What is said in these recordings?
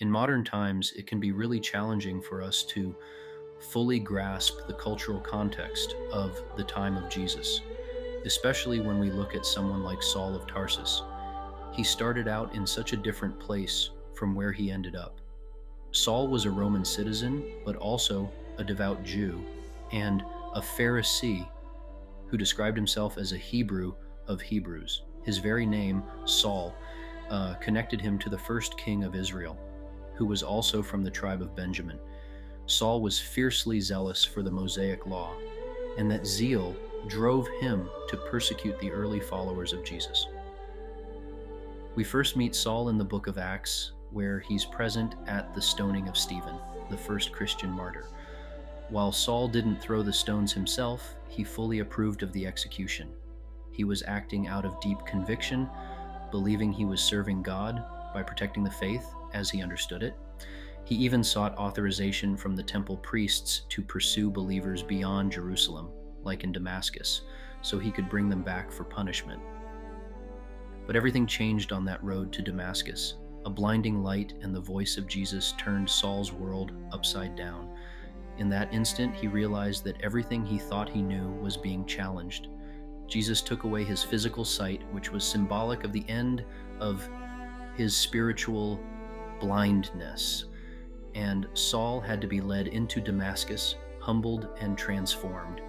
In modern times, it can be really challenging for us to fully grasp the cultural context of the time of Jesus, especially when we look at someone like Saul of Tarsus. He started out in such a different place from where he ended up. Saul was a Roman citizen, but also a devout Jew and a Pharisee who described himself as a Hebrew of Hebrews. His very name, Saul, connected him to the first king of Israel, who was also from the tribe of Benjamin. Saul was fiercely zealous for the Mosaic law, and that zeal drove him to persecute the early followers of Jesus. We first meet Saul in the book of Acts, where he's present at the stoning of Stephen, the first Christian martyr. While Saul didn't throw the stones himself, he fully approved of the execution. He was acting out of deep conviction, believing he was serving God by protecting the faith as he understood it. He even sought authorization from the temple priests to pursue believers beyond Jerusalem, like in Damascus, so he could bring them back for punishment. But everything changed on that road to Damascus. A blinding light and the voice of Jesus turned Saul's world upside down. In that instant, he realized that everything he thought he knew was being challenged. Jesus took away his physical sight, which was symbolic of the end of his spiritual blindness. And Saul had to be led into Damascus, humbled and transformed.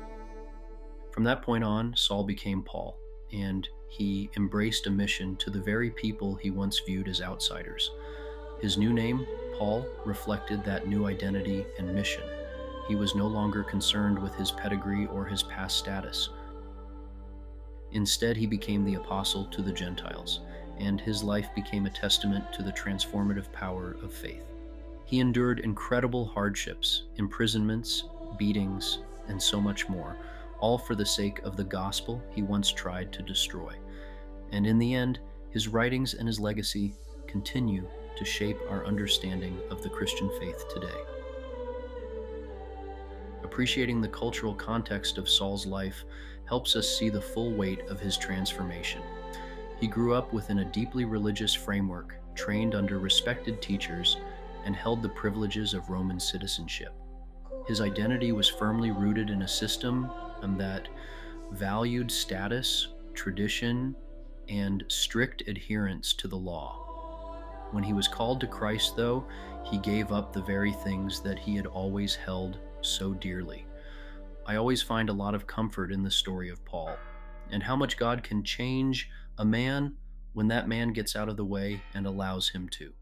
From that point on, Saul became Paul, and he embraced a mission to the very people he once viewed as outsiders. His new name, Paul, reflected that new identity and mission. He was no longer concerned with his pedigree or his past status. Instead, he became the apostle to the Gentiles, and his life became a testament to the transformative power of faith. He endured incredible hardships, imprisonments, beatings, and so much more, all for the sake of the gospel he once tried to destroy. And in the end, his writings and his legacy continue to shape our understanding of the Christian faith today. Appreciating the cultural context of Saul's life helps us see the full weight of his transformation. He grew up within a deeply religious framework, trained under respected teachers, and held the privileges of Roman citizenship. His identity was firmly rooted in a system that valued status, tradition, and strict adherence to the law. When he was called to Christ, though, he gave up the very things that he had always held so dearly. I always find a lot of comfort in the story of Paul, and how much God can change a man when that man gets out of the way and allows him to.